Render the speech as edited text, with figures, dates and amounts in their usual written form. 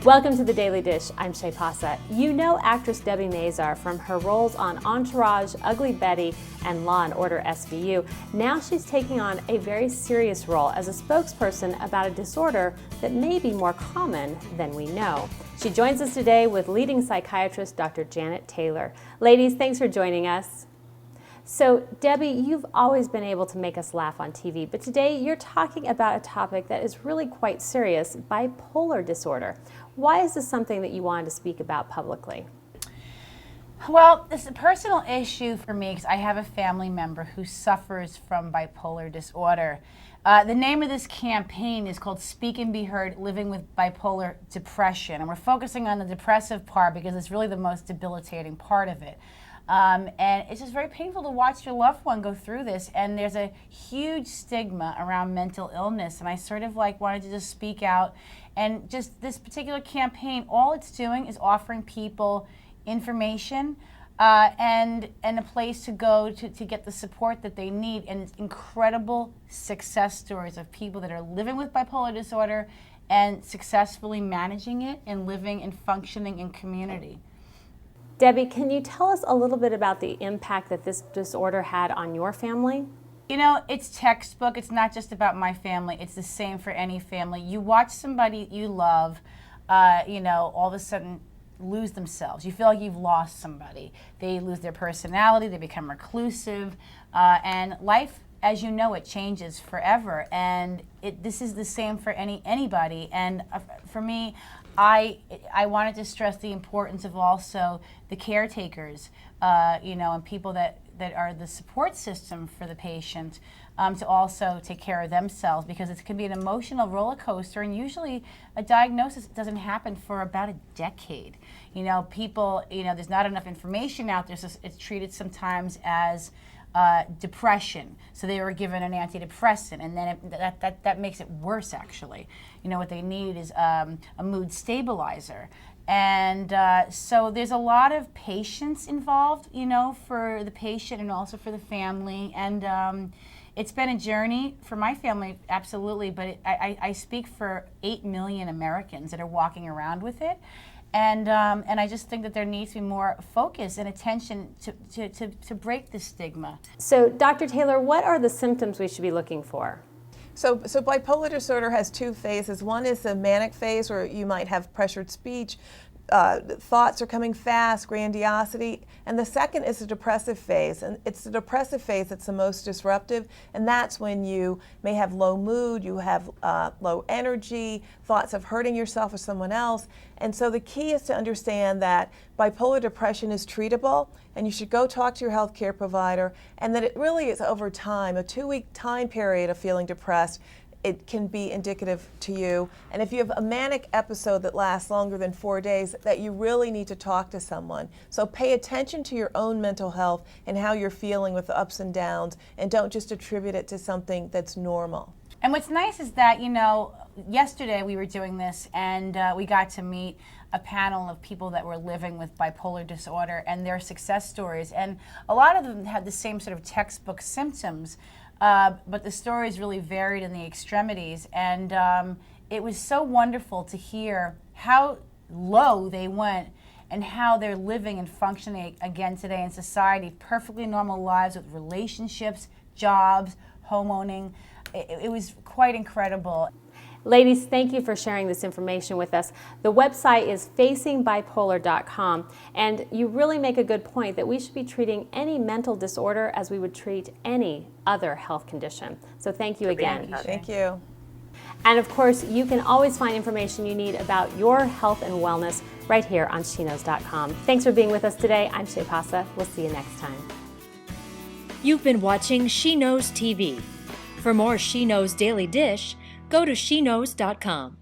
Welcome to The Daily Dish. I'm Shay Pausa. You know actress Debi Mazar from her roles on Entourage, Ugly Betty, and Law & Order SVU. Now she's taking on a very serious role as a spokesperson about a disorder that may be more common than we know. She joins us today with leading psychiatrist Dr. Janet Taylor. Ladies, thanks for joining us. So, Debi, you've always been able to make us laugh on TV, but today you're talking about a topic that is really quite serious, bipolar disorder. Why is this something that you wanted to speak about publicly? Well, this is a personal issue for me because I have a family member who suffers from bipolar disorder. The name of this campaign is called Speak and Be Heard, Living with Bipolar Depression. And we're focusing on the depressive part because it's really the most debilitating part of it. And it's just very painful to watch your loved one go through this, and there's a huge stigma around mental illness, and I sort of wanted to just speak out. And just this particular campaign, all it's doing is offering people information and a place to go to get the support that they need, and it's incredible success stories of people that are living with bipolar disorder and successfully managing it and living and functioning in community. Debi, can you tell us a little bit about the impact that this disorder had on your family? You know, it's textbook. It's not just about my family. It's the same for any family. You watch somebody you love, all of a sudden lose themselves. You feel like you've lost somebody. They lose their personality. They become reclusive. And life, as you know, it changes forever. And this is the same for anybody. And for me, I wanted to stress the importance of also the caretakers, and people that are the support system for the patient to also take care of themselves, because it can be an emotional roller coaster, and usually a diagnosis doesn't happen for about a decade. There's not enough information out there, so it's treated sometimes as depression. So they were given an antidepressant, and then that makes it worse, actually. What they need is a mood stabilizer. And so there's a lot of patience involved, for the patient and also for the family. And it's been a journey for my family, absolutely, but I speak for 8 million Americans that are walking around with it. And I just think that there needs to be more focus and attention to break the stigma. So, Dr. Taylor, what are the symptoms we should be looking for? So bipolar disorder has two phases. One is the manic phase, where you might have pressured speech, thoughts are coming fast, grandiosity, and the second is the depressive phase. And it's the depressive phase that's the most disruptive, and that's when you may have low mood, you have low energy, thoughts of hurting yourself or someone else. And so the key is to understand that bipolar depression is treatable, and you should go talk to your healthcare provider, and that it really is over time, a 2-week time period of feeling depressed. It can be indicative to you. And if you have a manic episode that lasts longer than 4 days, that you really need to talk to someone. So pay attention to your own mental health and how you're feeling with the ups and downs, and don't just attribute it to something that's normal. And what's nice is that, yesterday we were doing this, and we got to meet a panel of people that were living with bipolar disorder and their success stories. And a lot of them had the same sort of textbook symptoms, but the stories really varied in the extremities. And it was so wonderful to hear how low they went and how they're living and functioning again today in society, perfectly normal lives with relationships, jobs, homeowning. It was quite incredible. Ladies, thank you for sharing this information with us. The website is facingbipolar.com, and you really make a good point that we should be treating any mental disorder as we would treat any other health condition. So thank you again. Thank you. And of course, you can always find information you need about your health and wellness right here on sheknows.com. Thanks for being with us today. I'm Shay Pausa. We'll see you next time. You've been watching She Knows TV. For more She Knows Daily Dish, go to sheknows.com.